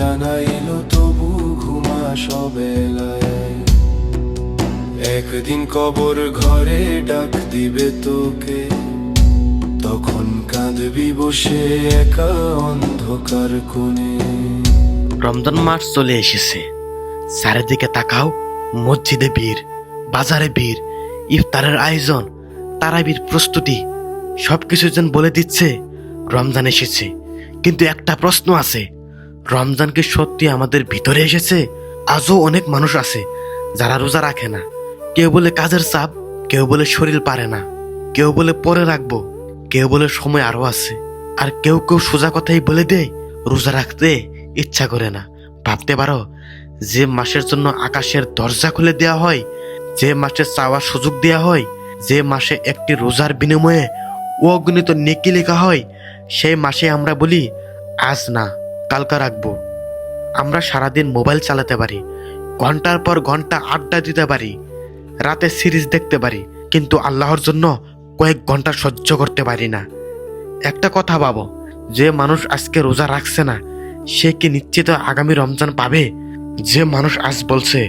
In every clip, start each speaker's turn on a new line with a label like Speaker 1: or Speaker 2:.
Speaker 1: জানাইলো তবু ঘুমা সবেলায়। একদিন কবর ঘরে ডাক দিবে তোকে, তখন কাঁদবি বসে একা অন্ধকার কোণে।
Speaker 2: রমজান মাস চলে এসেছে, চারিদিকে তাকাও, মসজিদে ভিড়, বাজারে ভিড়, ইফতারের আয়োজন, তারাবির প্রস্তুতি, সবকিছু যেন বলে দিচ্ছে রমজান এসেছে। কিন্তু একটা প্রশ্ন আছে, রমজান কি সত্যি আমাদের ভিতরে এসেছে? আজও অনেক মানুষ আছে যারা রোজা রাখে না। কেউ বলে কাজের চাপ, কেউ বলে শরীর পারে না, কেউ বলে পরে রাখবো, কেউ বলে সময় আরো আছে, আর কেউ কেউ সোজা কথাই বলে দেয় রোজা রাখতে ইচ্ছা করে না। ভাবতে পারো, যে মাসের জন্য আকাশের দরজা খুলে দেওয়া হয়, যে মাসে চাওয়ার সুযোগ দেওয়া হয়, যে মাসে একটি রোজার বিনিময়ে অগণিত নেকি লেখা হয়, সেই মাসে আমরা বলি আজ না, কালকা রাখবো। আমরা সারাদিন মোবাইল চালাতে পারি, ঘন্টার পর ঘন্টা আড্ডা দিতে পারি, রাতে সিরিজ দেখতে পারি, কিন্তু আল্লাহর জন্য কয়েক ঘন্টা সহ্য করতে পারি না। একটা কথা ভাবো, যে মানুষ আজকে রোজা রাখছে না, সে কি নিশ্চিত আগামী রমজান পাবে? যে মানুষ আজ বলছে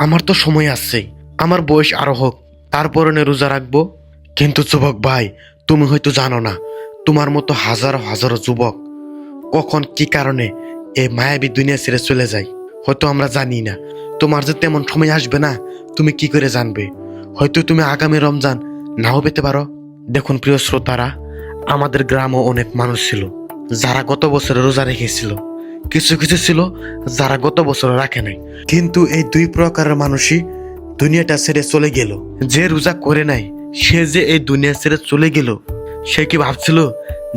Speaker 2: আমার তো সময় আসছে, আমার বয়স আরো হোক, তারপরে রোজা রাখবো। কিন্তু যুবক ভাই, তুমি হয়তো জানো না, তোমার মতো হাজারো হাজারো যুবক কখন কি কারণে এই মায়াবী দুনিয়া ছেড়ে চলে যায়, হয়তো আমরা জানি না। তোমার যে তেমন সময় আসবে না, তুমি কি করে জানবে? হয়তো তুমি আগামী রমজান নাও পেতে পারো। দেখুন প্রিয় শ্রোতারা, আমাদের গ্রামও অনেক মানুষ ছিল যারা গত বছর রোজা রেখেছিল, কিছু কিছু ছিল যারা গত বছর রাখে নাই। কিন্তু এই দুই প্রকারের মানুষই দুনিয়াটা ছেড়ে চলে গেল। যে রোজা করে নাই, সে যে এই দুনিয়া ছেড়ে চলে গেল, সে কি ভাবছিল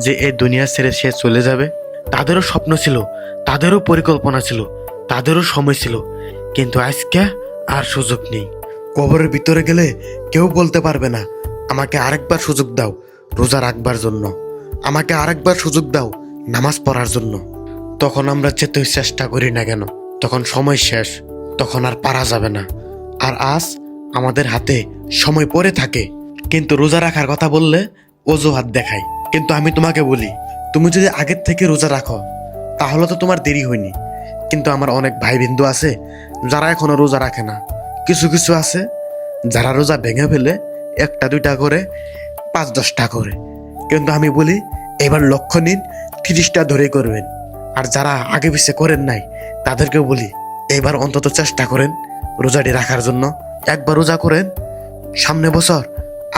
Speaker 2: যে এই দুনিয়া ছেড়ে সে চলে যাবে? তাদেরও স্বপ্ন ছিল, তাদেরও পরিকল্পনা ছিল, তাদেরও সময় ছিল, কিন্তু আজকে আর সুযোগ নেই। কবরের ভিতরে গেলে কেউ বলতে পারবে না আমাকে আরেকবার সুযোগ দাও রোজা রাখবার জন্য, আমাকে আরেকবার সুযোগ দাও নামাজ পড়ার জন্য। তখন আমরা যেতে চেষ্টা করি না কেন, তখন সময় শেষ, তখন আর পারা যাবে না। আর আজ আমাদের হাতে সময় পড়ে থাকে, কিন্তু রোজা রাখার কথা বললে অজুহাত দেখায়। কিন্তু আমি তোমাকে বলি, তুমি যদি আগের থেকে রোজা রাখো তাহলে তো তোমার দেরি হয়নি। কিন্তু আমার অনেক ভাই বিন্দু আছে যারা এখনো রোজা রাখে না। কিছু কিছু আছে যারা রোজা ভেঙে ফেলে, একটা দুইটা করে, 5-10টা করে। কিন্তু আমি বলি, এবার লক্ষ্য নিন 30টা ধরে করবেন। আর যারা আগে পিছিয়ে করেন নাই তাদেরকে বলি, এবার অন্তত চেষ্টা করেন রোজাটি রাখার জন্য। একবার রোজা করেন, সামনে বছর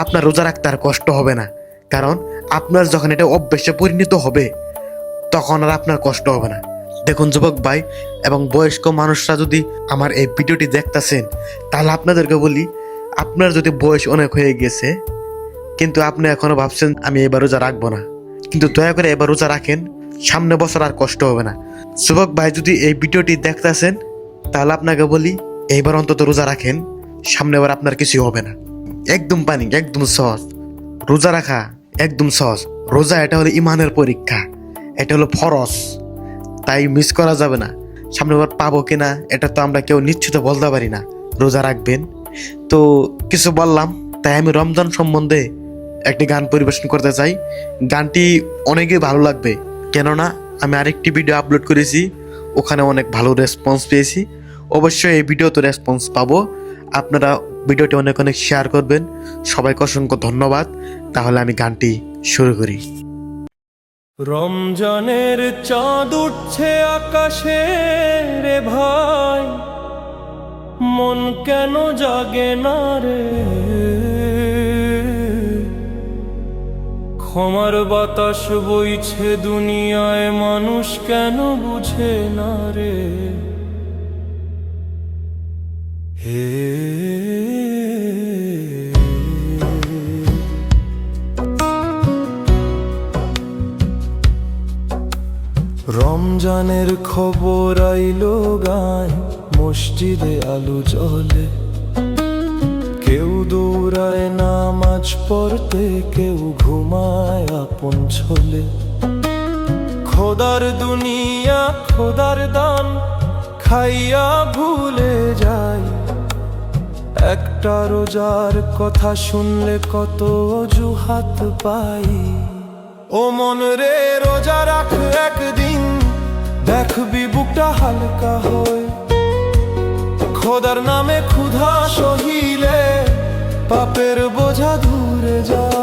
Speaker 2: আপনার রোজা রাখতে আর কষ্ট হবে না। কারণ আপনার যখন এটা অভ্যেসে পরিণত হবে, তখন আর আপনার কষ্ট হবে না। দেখুন যুবক ভাই এবং বয়স্ক মানুষরা যদি আমার এই ভিডিওটি দেখতেছেন, তাহলে আপনাদেরকে বলি, আপনার যদি বয়স অনেক হয়ে গেছে কিন্তু আপনি এখনো ভাবছেন আমি এবার রোজা রাখবো না, কিন্তু দয়া করে এবার রোজা রাখেন, সামনে বছর আর কষ্ট হবে না। যুবক ভাই যদি এই ভিডিওটি দেখতেছেন, তাহলে আপনাকে বলি, এইবার অন্তত রোজা রাখেন, সামনে বার আপনার কিছু হবে না। একদম পানি, একদম সহজ রোজা রাখা, একদম সহজ। রোজা এটা হলো ইমানের পরীক্ষা, এটা হলো ফরজ, তাই মিস করা যাবে না। সামনে বার পাবো কিনা এটা তো আমরা কেউ নিশ্চিত বলতে পারি না। রোজা রাখবেন। তো কিছু বললাম, তাই আমি রমজান সম্বন্ধে একটি গান পরিবেশন করতে চাই। গানটি অনেকেই ভালো লাগবে, কেননা আমি আরেকটি ভিডিও আপলোড করেছি, ওখানে অনেক ভালো রেসপন্স পেয়েছি। অবশ্যই এই ভিডিওতে রেসপন্স পাবো। আপনারা ভিডিওটি অনেক অনেক শেয়ার করবেন। সবাইকে অসংখ্য ধন্যবাদ। তাহলে আমি গানটি শুরু করি।
Speaker 1: রমজানের চাঁদ উঠছে আকাশে রে ভাই, মন কেন জাগে না রে? ক্ষমার বাতাস বইছে দুনিয়ায়, মানুষ কেন বুঝে না রে? হে রমজানের খবর আইলো গায়, মসজিদে আলো জ্বলে, কেউ দৌড়ায় নামাজ পড়তে, কেউ ঘুমায় আপন ছলে। খোদার দুনিয়া, খোদার দান খাইয়া ভুলে যায়, একটা রোজার কথা শুনলে কত অজুহাত পাই। ও মন রে, রোজা রাখ একদিন, দেখবি বুকটা দিলটা হালকা হয়। খোদার নামে ক্ষুধা সহিলে পাপের বোঝা দূরে যায়।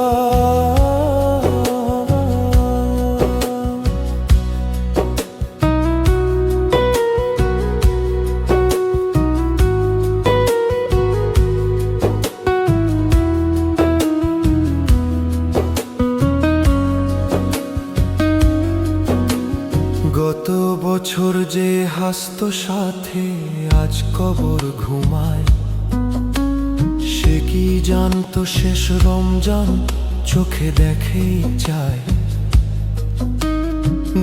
Speaker 1: গত বছর যে হাসত সাথে আজ কবর ঘুমায়, সে কি জানতো শেষ রমজান চোখে দেখেই যায়।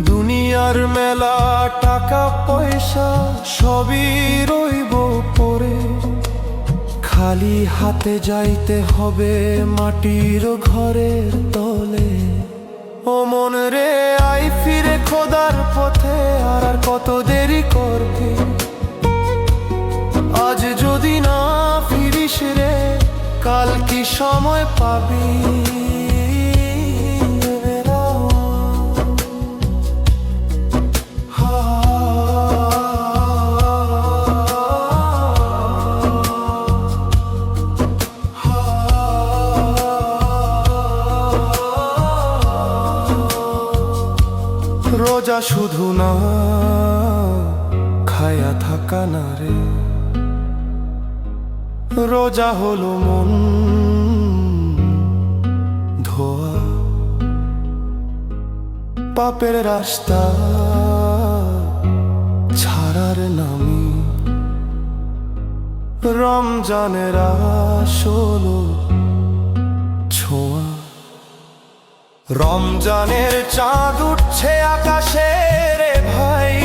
Speaker 1: দুনিয়ার মেলা টাকা পয়সা সবই রইব পরে, খালি হাতে যাইতে হবে মাটির ঘরের তলে। ও মন রে আই ফিরে খোদার পথে, আর কত দেরি করবি? আজ যদি না ফিরিস রে কাল কি সময় পাবি? রোজা শুধু না খায়া থাকা না রে, রোজা হলো মন ধোয়া। পাপের রাস্তা ছাড়ার নামি, রমজানের আসল ছোঁয়া। রমজানের চাঁদ উঠছে আকাশে রে ভাই,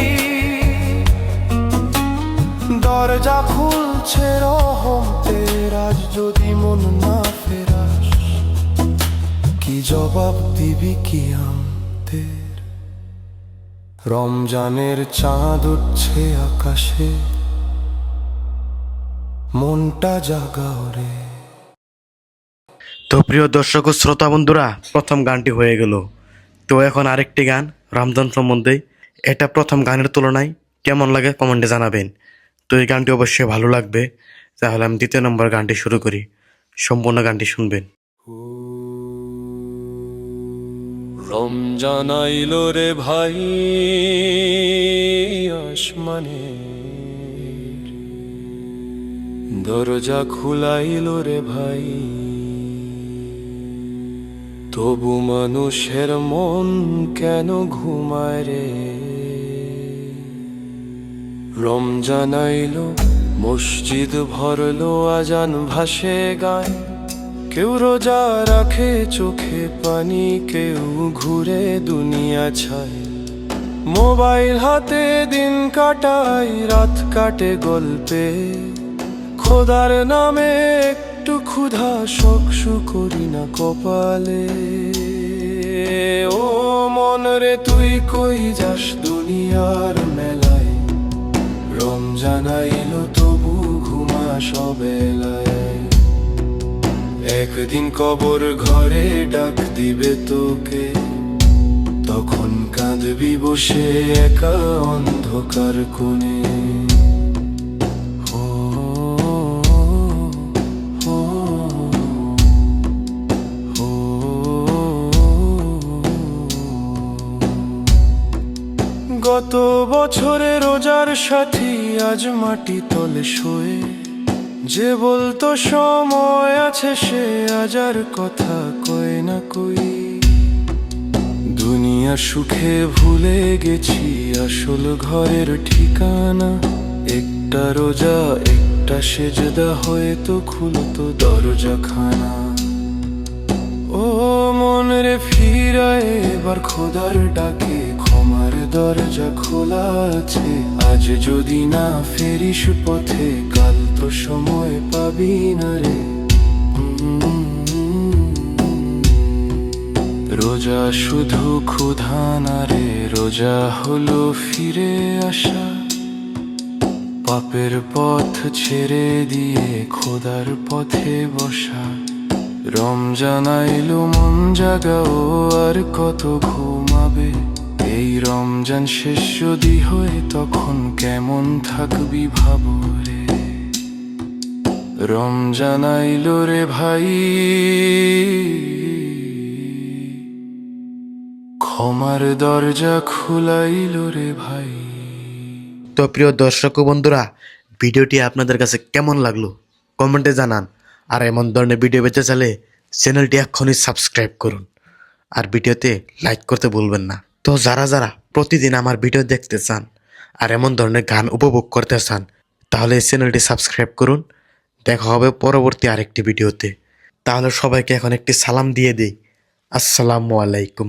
Speaker 1: দরজা খুলছে রহমতের। আজ যদি মন না ফেরাস কি জবাব দিবি কিয়ামতের? রমজানের চাঁদ উঠছে আকাশে, মনটা জাগাও রে।
Speaker 2: তো প্রিয় দর্শক ও শ্রোতা বন্ধুরা, প্রথম গানটি হয়ে গেল। তো এখন আরেকটি গান রমজান সম্বন্ধে। এটা প্রথম গানের তুলনায় কেমন লাগে কমেন্টে জানাবেন। তো এই গানটি অবশ্যই ভালো লাগবে। তাহলে আমি দ্বিতীয় নম্বর গানটি শুরু করি, সম্পূর্ণ গানটি শুনবেন।
Speaker 1: রমজান আইলো রে ভাই আসমানে, দরজা খুলাইলো রে ভাই। তবু মানুষের মন কেন ঘুমায় রে? রমজান আইলো মসজিদ ভরলো, আজান ভাসে গায়। কেউ রোজা রাখে চোখে পানি, কেউ ঘুরে দুনিয়া ছায়। মোবাইল হাতে দিন কাটায়, রাত কাটে গল্পে। খোদার নামে একটু ক্ষুধা শোকসু করি না কপালে। ও মন রে তুই কই যাস দুনিয়ার মেলায়? রমজান আইলো তবু ঘুমা সবেলায়। একদিন কবর ঘরে ডাক দিবে তোকে, তখন কাঁদবি বসে একা অন্ধকার কোণে। গত বছরে রোজার সাথী আজ মাটি তলে শোয়ে। যে বলতো সময় আছে সে আজ আর কথা কয় না কই। দুনিয়া সুখে ভুলে গেছি আসল ঘরের ঠিকানা। একটা রোজা একটা সেজদা হয়তো খুলতো দরজা খানা। ও মন রে ফিরায় এবার খোদার ডাকে, ক্ষমার দরজা খোলা আছে। আজ যদি না ফেরিস পথে কাল তো সময় পাবি না রে। রোজা শুধু ক্ষুধা না রে, রোজা হলো ফিরে আসা। পাপের পথ ছেড়ে দিয়ে খোদার পথে বসা। রমজান আইলো মন জাগাও, আর কত ঘুমাবে? এই রমজান শেষ যদি হয় তখন থাকবি ভাবরে। রমজান আইলো রে ভাই, ক্ষমার দরজা খুলাইলো রে ভাই।
Speaker 2: তো প্রিয় দর্শক ও বন্ধুরা, ভিডিওটি আপনাদের কাছে কেমন লাগলো কমেন্টে জানান। আর এমন ধরনের ভিডিও পেতে চাইলে চ্যানেলটি এক্ষুনি সাবস্ক্রাইব করুন, আর ভিডিওতে লাইক করতে ভুলবেন না। তো যারা যারা প্রতিদিন আমার ভিডিও দেখতে চান আর এমন ধরনের গান উপভোগ করতে চান, তাহলে এই চ্যানেলটি সাবস্ক্রাইব করুন। দেখা হবে পরবর্তী আরেকটি ভিডিওতে। তাহলে সবাইকে এখন একটি সালাম দিয়ে দিই। আসসালামু আলাইকুম।